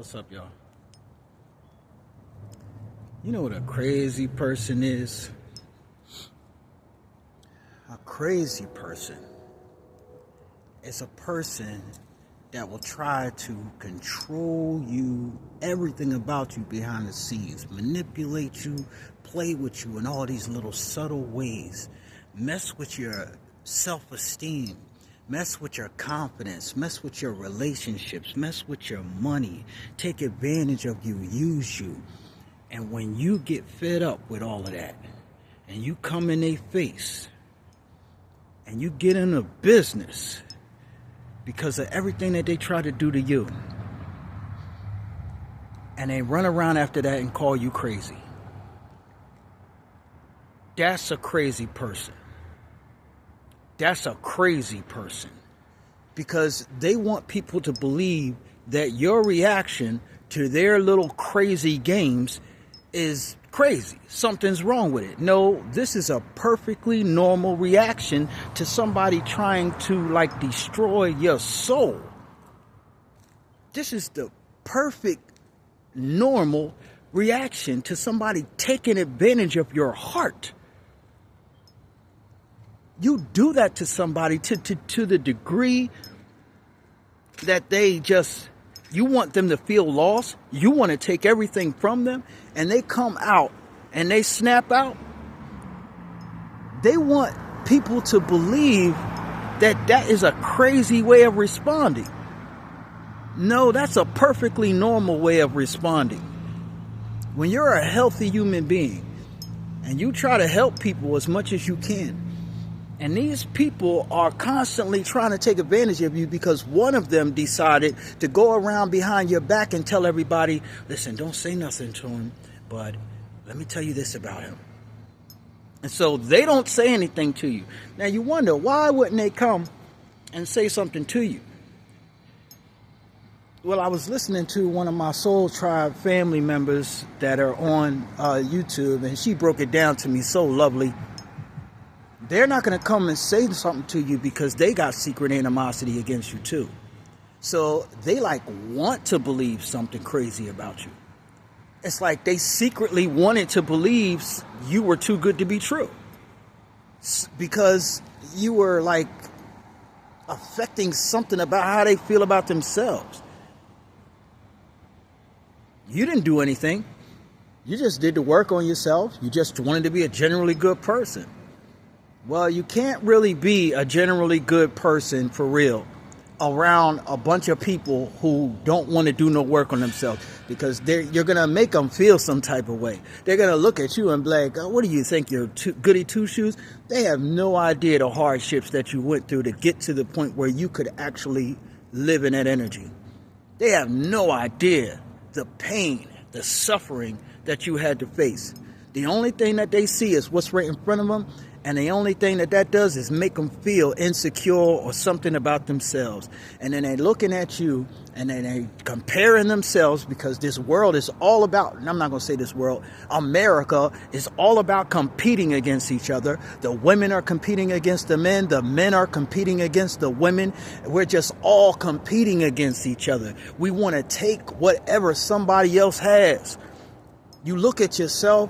What's up, y'all? You know what a crazy person is? A crazy person is a person that will try to control you, everything about you behind the scenes, manipulate you, play with you in all these little subtle ways, mess with your self-esteem, mess with your confidence, mess with your relationships, mess with your money, take advantage of you, use you. And when you get fed up with all of that, and you come in their face, and you get into business because of everything that they try to do to you, and they run around after that and call you crazy, that's a crazy person. That's a crazy person, because they want people to believe that your reaction to their little crazy games is crazy. Something's wrong with it. No, this is a perfectly normal reaction to somebody trying to destroy your soul. This is the perfect normal reaction to somebody taking advantage of your heart. You do that to somebody to the degree that you want them to feel lost. You want to take everything from them, and they come out and they snap out. They want people to believe that is a crazy way of responding. No, that's a perfectly normal way of responding. When you're a healthy human being and you try to help people as much as you can, and these people are constantly trying to take advantage of you because one of them decided to go around behind your back and tell everybody, listen, don't say nothing to him, but let me tell you this about him. And so they don't say anything to you. Now you wonder, why wouldn't they come and say something to you? Well, I was listening to one of my Soul Tribe family members that are on YouTube, and she broke it down to me so lovely. They're not going to come and say something to you because they got secret animosity against you too. So they want to believe something crazy about you. It's like they secretly wanted to believe you were too good to be true, because you were affecting something about how they feel about themselves. You didn't do anything. You just did the work on yourself. You just wanted to be a generally good person. Well, you can't really be a generally good person for real around a bunch of people who don't want to do no work on themselves, because you're going to make them feel some type of way. They're going to look at you and be like, oh, what do you think, you're goody two-shoes? They have no idea the hardships that you went through to get to the point where you could actually live in that energy. They have no idea the pain, the suffering that you had to face. The only thing that they see is what's right in front of them. And the only thing that does is make them feel insecure or something about themselves. And then they're looking at you and then they comparing themselves, because this world is all about, and I'm not going to say this world, America is all about competing against each other. The women are competing against the men are competing against the women. We're just all competing against each other. We want to take whatever somebody else has. You look at yourself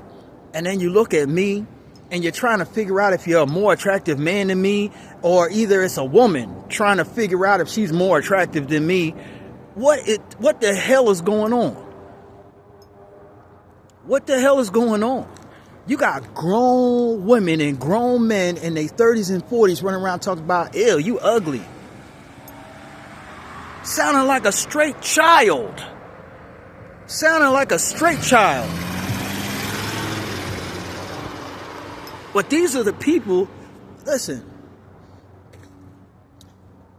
and then you look at me, and you're trying to figure out if you're a more attractive man than me, or either it's a woman trying to figure out if she's more attractive than me. What the hell is going on? What the hell is going on? You got grown women and grown men in their 30s and 40s running around talking about, ew, you ugly. Sounding like a straight child. Sounding like a straight child. But these are the people, listen,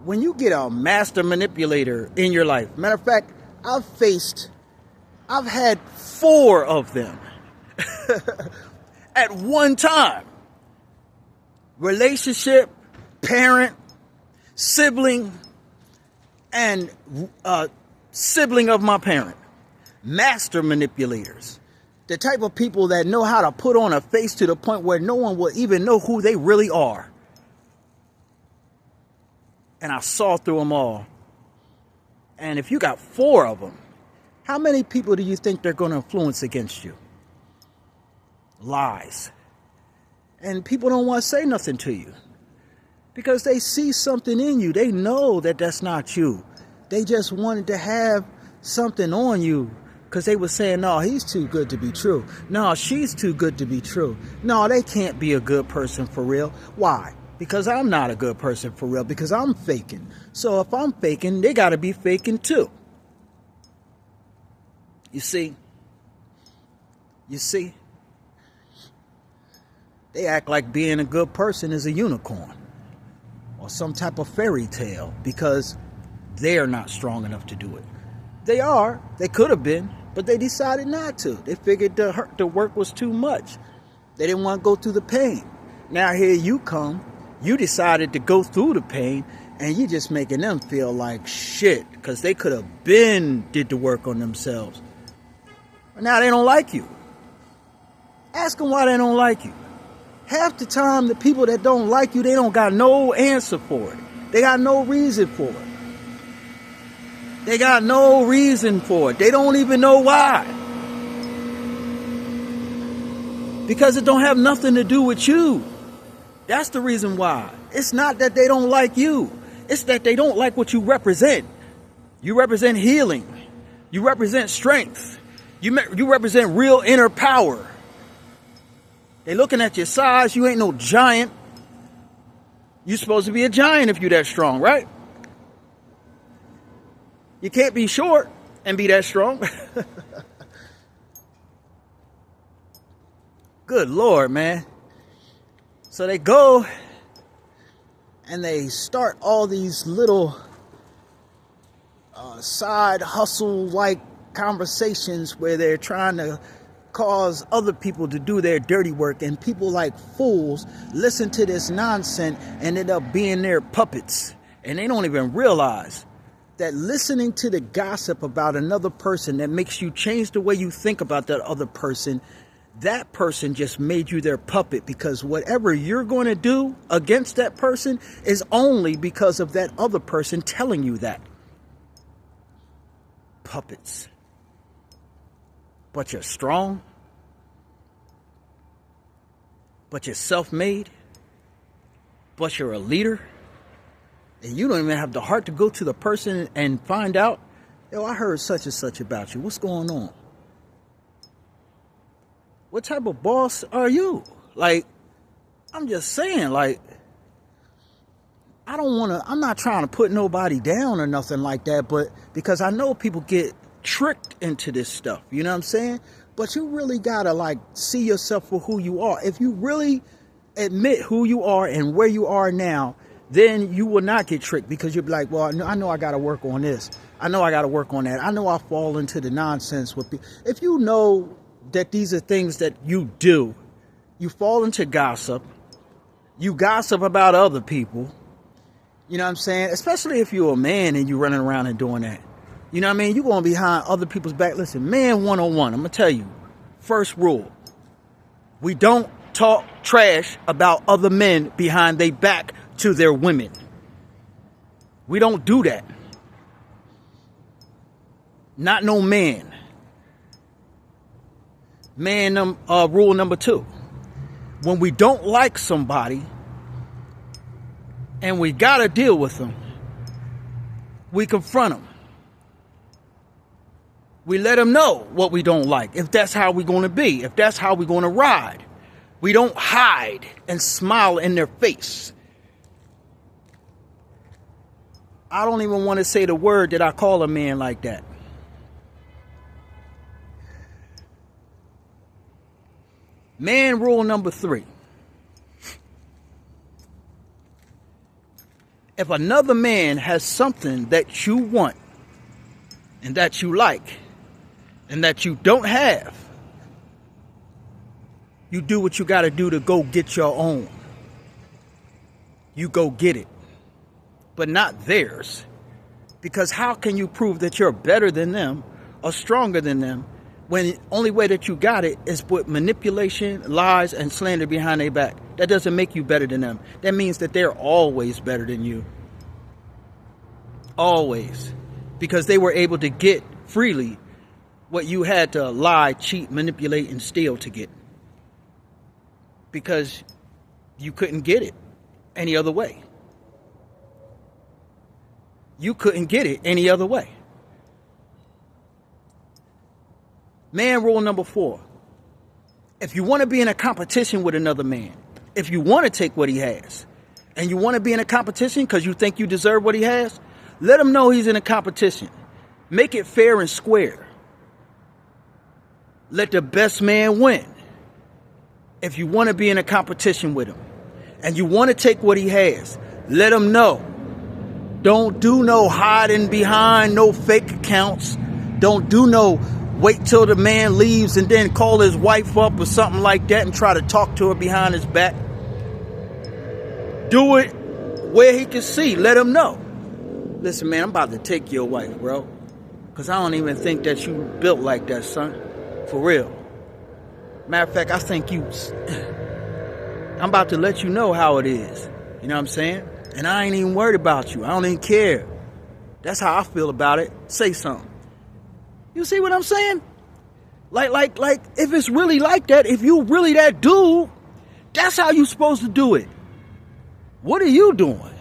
when you get a master manipulator in your life, matter of fact, I've had 4 of them at one time. Relationship, parent, sibling, and sibling of my parent. Master manipulators. The type of people that know how to put on a face to the point where no one will even know who they really are. And I saw through them all. And if you got 4 of them, How many people do you think they're going to influence against you? Lies. And people don't want to say nothing to you because they see something in you. They know that that's not you. They just wanted to have something on you because they were saying, no, he's too good to be true. No, she's too good to be true. No, they can't be a good person for real. Why? Because I'm not a good person for real, because I'm faking. So if I'm faking, they got to be faking too. You see? They act like being a good person is a unicorn or some type of fairy tale because they're not strong enough to do it. They are. They could have been, but they decided not to. They figured the work was too much. They didn't want to go through the pain. Now here you come. You decided to go through the pain, and you're just making them feel like shit because they could have did the work on themselves. But now they don't like you. Ask them why they don't like you. Half the time, the people that don't like you, they don't got no answer for it. They got no reason for it. They got no reason for it. They don't even know why. Because it don't have nothing to do with you. That's the reason why. It's not that they don't like you. It's that they don't like what you represent. You represent healing. You represent strength. You represent real inner power. They looking at your size. You ain't no giant. You're supposed to be a giant if you're that strong, right? You can't be short and be that strong. Good Lord, man. So they go and they start all these little side hustle-like conversations where they're trying to cause other people to do their dirty work, and people like fools listen to this nonsense and end up being their puppets, and they don't even realize that listening to the gossip about another person that makes you change the way you think about that other person, that person just made you their puppet, because whatever you're going to do against that person is only because of that other person telling you that. Puppets. But you're strong. But you're self-made. But you're a leader. And you don't even have the heart to go to the person and find out, yo, I heard such and such about you. What's going on? What type of boss are you? Like, I'm just saying, like, I'm not trying to put nobody down or nothing like that, but because I know people get tricked into this stuff, you know what I'm saying? But you really gotta like see yourself for who you are. If you really admit who you are and where you are now, then you will not get tricked, because you'll be like, well, I know I gotta work on this. I know I gotta work on that. I know I fall into the nonsense with people. If you know that these are things that you do, you fall into gossip, you gossip about other people, you know what I'm saying? Especially if you're a man and you're running around and doing that. You know what I mean? You're going behind other people's back. Listen, man 101, I'm going to tell you. First rule. We don't talk trash about other men behind their back to their women. We don't do that. Not no man. Rule number 2. When we don't like somebody and we got to deal with them, we confront them. We let them know what we don't like, if that's how we're going to be, if that's how we're going to ride. We don't hide and smile in their face. I don't even want to say the word that I call a man like that. Man rule number 3. If another man has something that you want and that you like and that you don't have, you do what you got to do to go get your own. You go get it, but not theirs. Because how can you prove that you're better than them or stronger than them when the only way that you got it is with manipulation, lies, and slander behind their back? That doesn't make you better than them. That means that they're always better than you. Always. Because they were able to get freely what you had to lie, cheat, manipulate, and steal to get. Because you couldn't get it any other way. You couldn't get it any other way. Man rule number 4. If you want to be in a competition with another man, if you want to take what he has, and you want to be in a competition because you think you deserve what he has, let him know he's in a competition. Make it fair and square. Let the best man win. If you want to be in a competition with him and you want to take what he has, let him know. Don't do no hiding behind no fake accounts. Don't do no wait till the man leaves and then call his wife up or something like that and try to talk to her behind his back. Do it where he can see. Let him know. Listen, man, I'm about to take your wife, bro. Because I don't even think that you built like that, son. For real. Matter of fact, I think I'm about to let you know how it is. You know what I'm saying? And I ain't even worried about you. I don't even care. That's how I feel about it. Say something. You see what I'm saying? Like, if it's really like that, if you really that dude, that's how you supposed to do it. What are you doing?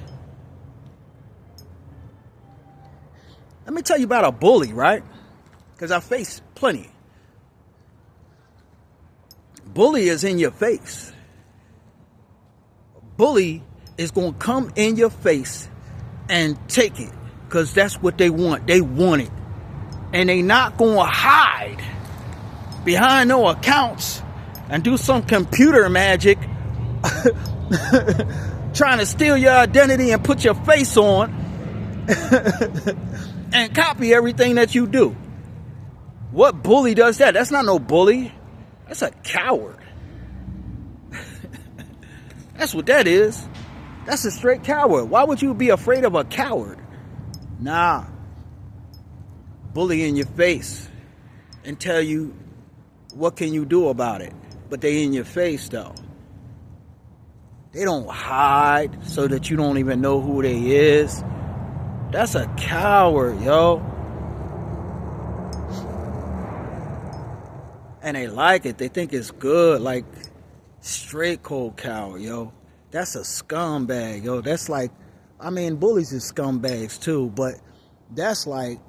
Let me tell you about a bully, right? Because I face plenty. Bully is in your face. Bully is going to come in your face and take it because that's what they want. They want it. And they not going to hide behind no accounts and do some computer magic trying to steal your identity and put your face on and copy everything that you do. What bully does that? That's not no bully. That's a coward. That's what that is. That's a straight coward. Why would you be afraid of a coward? Nah. Bully in your face and tell you what can you do about it. But they in your face though. They don't hide so that you don't even know who they is. That's a coward, yo. And they like it. They think it's good. Like, straight cold coward, yo. That's a scumbag, yo. That's like, I mean, bullies is scumbags too, but that's like,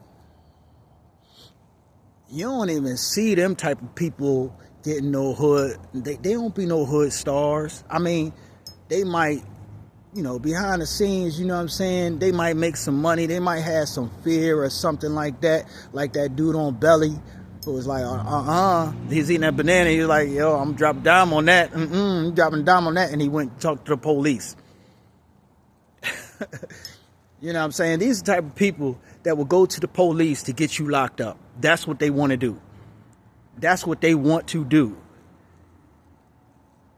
you don't even see them type of people getting no hood. They don't be no hood stars. I mean, they might, you know, behind the scenes, you know what I'm saying? They might make some money. They might have some fear or something like that. Like that dude on Belly who was like, he's eating that banana. He was like, yo, I'm dropping dime on that. I'm dropping dime on that. And he went and talked to the police. You know what I'm saying? These are the type of people that will go to the police to get you locked up. That's what they want to do. That's what they want to do.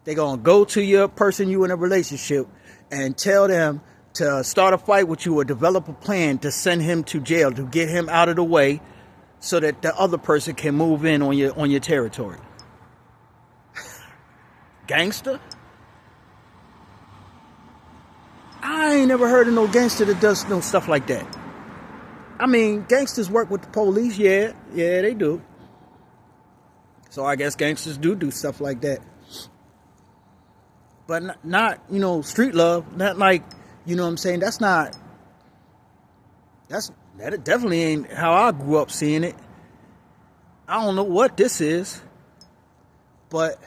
They're going to go to your person you in a relationship and tell them to start a fight with you or develop a plan to send him to jail, to get him out of the way so that the other person can move in on your territory. Gangster? I ain't never heard of no gangster that does no stuff like that. I mean, gangsters work with the police, yeah, they do. So I guess gangsters do stuff like that. But not, you know, street love, not like, you know what I'm saying? That definitely ain't how I grew up seeing it. I don't know what this is, but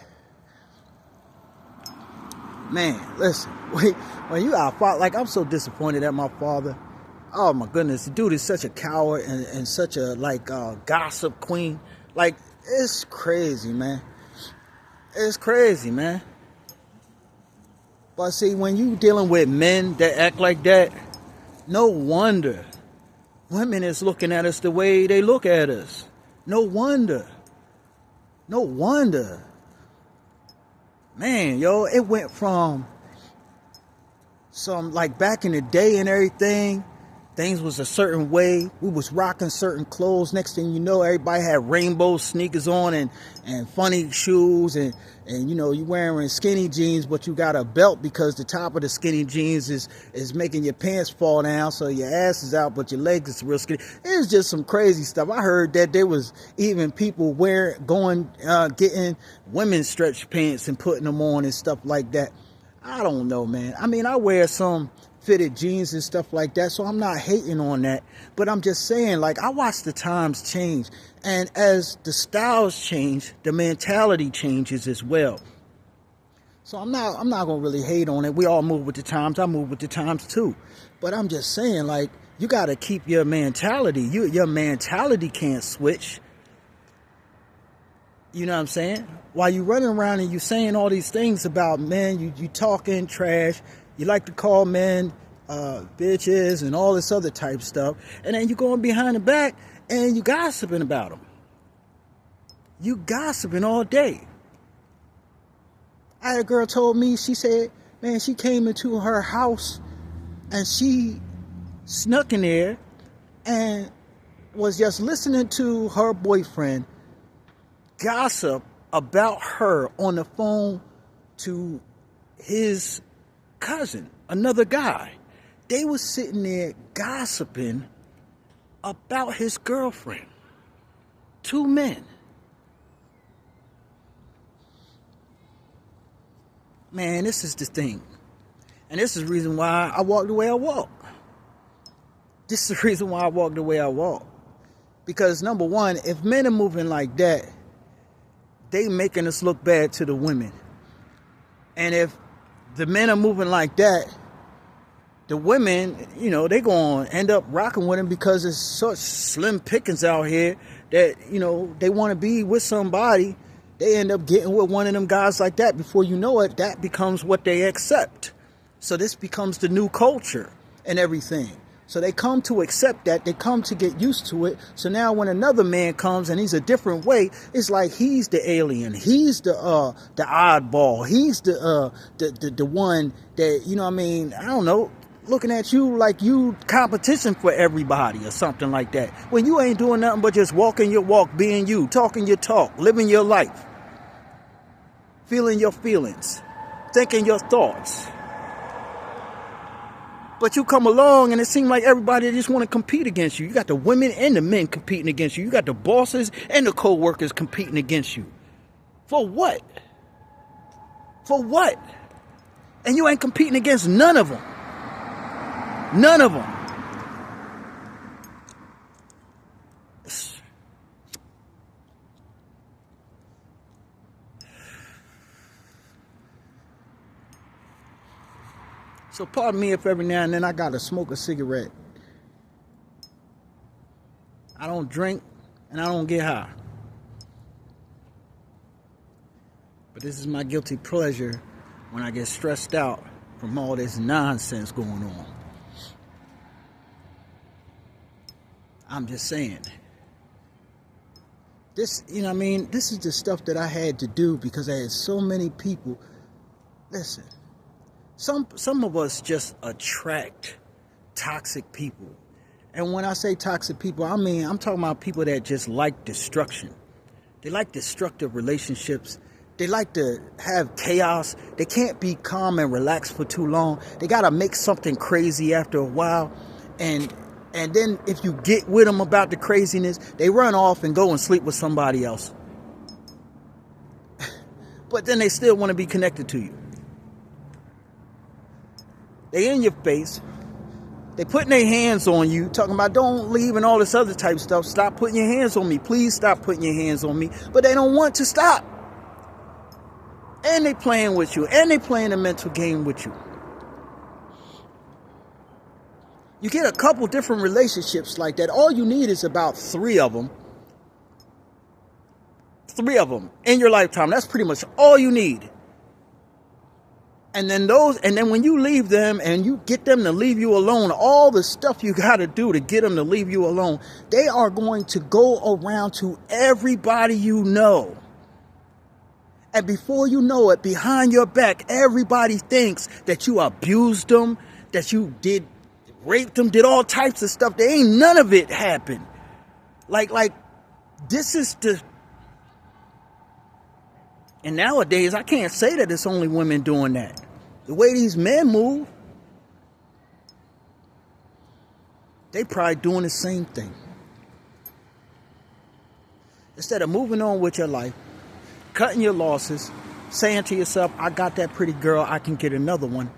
man, listen, when you are, like, I'm so disappointed at my father. Oh my goodness, the dude is such a coward and such a gossip queen. Like, it's crazy, man. It's crazy, man. But see, when you dealing with men that act like that, no wonder women is looking at us the way they look at us. No wonder. No wonder. Man, yo, it went from some, like, back in the day and everything, things was a certain way. We was rocking certain clothes. Next thing you know, everybody had rainbow sneakers on and funny shoes, and you know, you wearing skinny jeans, but you got a belt because the top of the skinny jeans is making your pants fall down, so your ass is out, but your legs is real skinny. It was just some crazy stuff. I heard that there was even people getting women's stretch pants and putting them on and stuff like that. I don't know, man. I mean, I wear some fitted jeans and stuff like that, so I'm not hating on that, but I'm just saying, like, I watch the times change, and as the styles change, the mentality changes as well. So I'm not gonna really hate on it. We all move with the times. I move with the times too, but I'm just saying, like, you got to keep your mentality. Your mentality can't switch. You know what I'm saying? While you running around and you saying all these things about men, you talking trash. You like to call men bitches and all this other type stuff. And then you going behind the back and you gossiping about them. You gossiping all day. I had a girl told me, she said, man, she came into her house and she snuck in there and was just listening to her boyfriend gossip about her on the phone to his cousin, another guy. They was sitting there gossiping about his girlfriend. Two men. Man, this is the thing. And this is the reason why I walk the way I walk. This is the reason why I walk the way I walk. Because number one, if men are moving like that, they making us look bad to the women. And if the men are moving like that, the women, you know, they going to end up rocking with them because it's such slim pickings out here that, you know, they want to be with somebody. They end up getting with one of them guys like that. Before you know it, that becomes what they accept. So this becomes the new culture and everything. So they come to accept that. They come to get used to it. So now when another man comes and he's a different way, it's like he's the alien. He's the oddball. He's the one that, you know what I mean, I don't know, looking at you like you competition for everybody or something like that. When you ain't doing nothing but just walking your walk, being you, talking your talk, living your life, feeling your feelings, thinking your thoughts. But you come along and it seems like everybody just want to compete against you. You got the women and the men competing against you. You got the bosses and the co-workers competing against you. For what? For what? And you ain't competing against none of them. None of them. So pardon me if every now and then I gotta smoke a cigarette. I don't drink and I don't get high. But this is my guilty pleasure when I get stressed out from all this nonsense going on. I'm just saying. This, you know what I mean? This is the stuff that I had to do because I had so many people. Listen. Some of us just attract toxic people. And when I say toxic people, I mean, I'm talking about people that just like destruction. They like destructive relationships. They like to have chaos. They can't be calm and relaxed for too long. They got to make something crazy after a while. And then if you get with them about the craziness, they run off and go and sleep with somebody else. But then they still want to be connected to you. They in your face. They putting their hands on you, talking about don't leave and all this other type of stuff. Stop putting your hands on me. Please stop putting your hands on me. But they don't want to stop. And they playing with you. And they playing a mental game with you. You get a couple different relationships like that. All you need is about 3 of them. 3 of them in your lifetime. That's pretty much all you need. And then when you leave them and you get them to leave you alone, all the stuff you got to do to get them to leave you alone, they are going to go around to everybody you know. And before you know it, behind your back, everybody thinks that you abused them, that you did raped them, did all types of stuff. There ain't none of it happened. Like this is the... And nowadays, I can't say that it's only women doing that. The way these men move, they probably doing the same thing. Instead of moving on with your life, cutting your losses, saying to yourself, I got that pretty girl, I can get another one.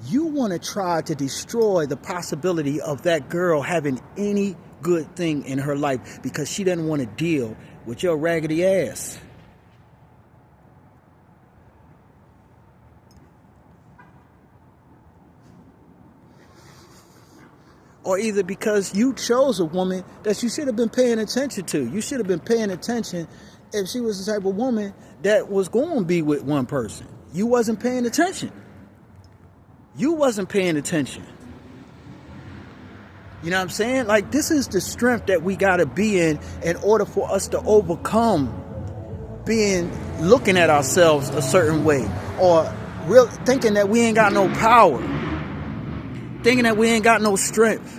You want to try to destroy the possibility of that girl having any good thing in her life because she doesn't want to deal with your raggedy ass. Or either because you chose a woman that you should have been paying attention to. You should have been paying attention if she was the type of woman that was going to be with one person. You wasn't paying attention. You wasn't paying attention. You know what I'm saying? Like, this is the strength that we got to be in order for us to overcome looking at ourselves a certain way, or thinking that we ain't got no power, thinking that we ain't got no strength.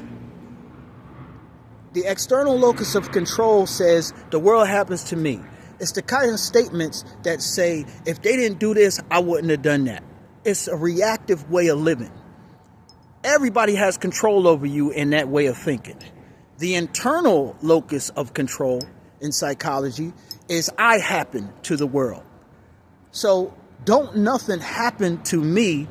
The external locus of control says the world happens to me. It's the kind of statements that say, if they didn't do this, I wouldn't have done that. It's a reactive way of living. Everybody has control over you in that way of thinking. The internal locus of control in psychology is I happen to the world. So don't nothing happen to me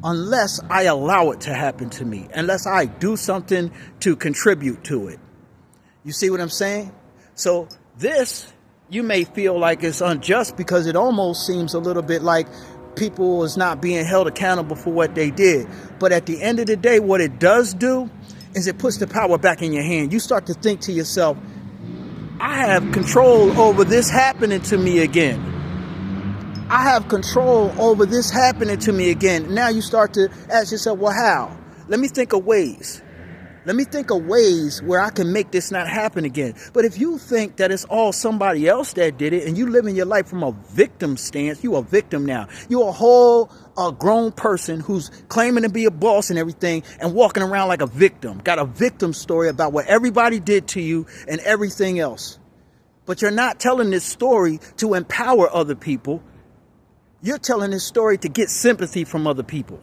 unless I allow it to happen to me, unless I do something to contribute to it. You see what I'm saying? So this, you may feel like it's unjust because it almost seems a little bit like people is not being held accountable for what they did. But at the end of the day, what it does do is it puts the power back in your hand. You start to think to yourself, I have control over this happening to me again. I have control over this happening to me again. Now you start to ask yourself, well, how? Let me think of ways. Let me think of ways where I can make this not happen again. But if you think that it's all somebody else that did it and you live in your life from a victim stance, you're a victim now. You're a whole grown person who's claiming to be a boss and everything and walking around like a victim. Got a victim story about what everybody did to you and everything else. But you're not telling this story to empower other people. You're telling this story to get sympathy from other people.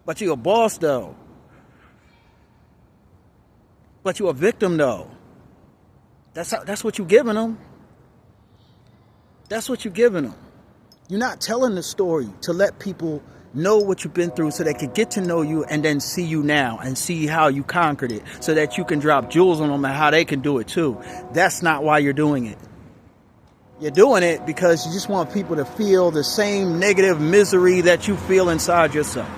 But you're a boss, though. But you're a victim, though. That's what you're giving them. That's what you're giving them. You're not telling the story to let people know what you've been through so they can get to know you and then see you now and see how you conquered it so that you can drop jewels on them and how they can do it, too. That's not why you're doing it. You're doing it because you just want people to feel the same negative misery that you feel inside yourself.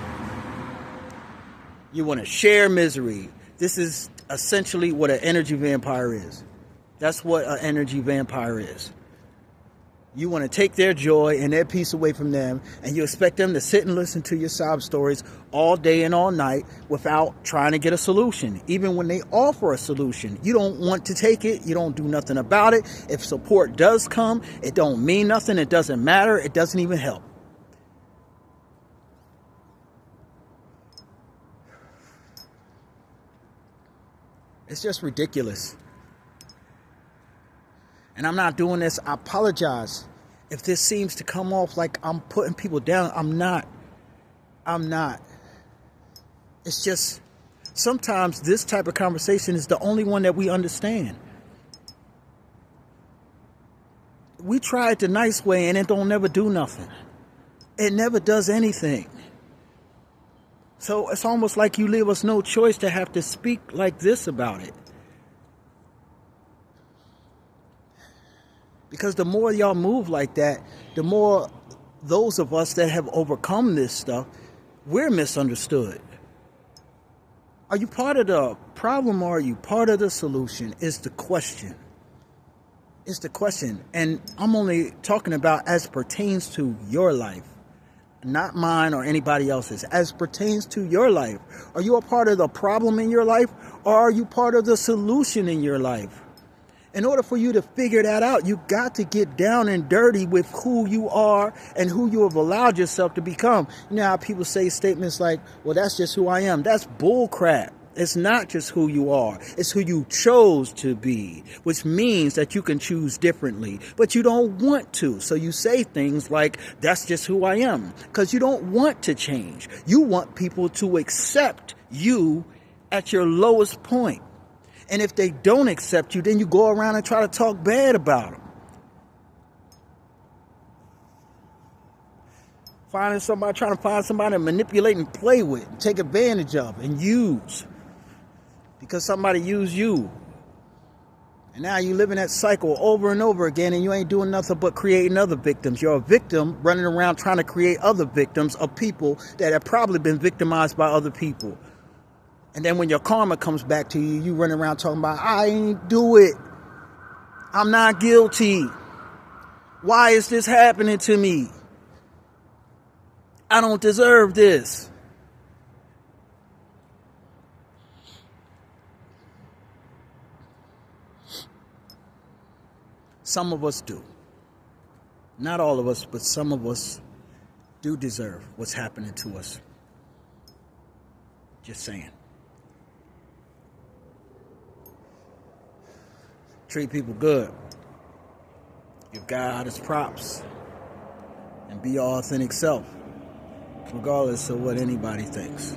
You want to share misery. This is essentially what an energy vampire is. That's what an energy vampire is. You want to take their joy and their peace away from them, and you expect them to sit and listen to your sob stories all day and all night without trying to get a solution. Even when they offer a solution, you don't want to take it. You don't do nothing about it. If support does come, it don't mean nothing. It doesn't matter. It doesn't even help. It's just ridiculous. And I'm not doing this. I apologize if this seems to come off like I'm putting people down. I'm not. It's just sometimes this type of conversation is the only one that we understand. We try it the nice way and it don't never do nothing. It never does anything. So it's almost like you leave us no choice to have to speak like this about it. Because the more y'all move like that, the more those of us that have overcome this stuff, we're misunderstood. Are you part of the problem or are you part of the solution is the question. It's the question. And I'm only talking about as pertains to your life, not mine or anybody else's. As pertains to your life. Are you a part of the problem in your life or are you part of the solution in your life? In order for you to figure that out, you got to get down and dirty with who you are and who you have allowed yourself to become. You know how people say statements like, well, that's just who I am. That's bull crap. It's not just who you are. It's who you chose to be, which means that you can choose differently, but you don't want to. So you say things like, that's just who I am, because you don't want to change. You want people to accept you at your lowest point. And if they don't accept you, then you go around and try to talk bad about them. Trying to find somebody to manipulate and play with, and take advantage of, and use. Because somebody used you. And now you live in that cycle over and over again, and you ain't doing nothing but creating other victims. You're a victim running around trying to create other victims of people that have probably been victimized by other people. And then when your karma comes back to you, you run around talking about, I ain't do it. I'm not guilty. Why is this happening to me? I don't deserve this. Some of us do. Not all of us, but some of us do deserve what's happening to us. Just saying. Treat people good. Give God his props. And be your authentic self, regardless of what anybody thinks.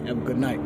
Have a good night.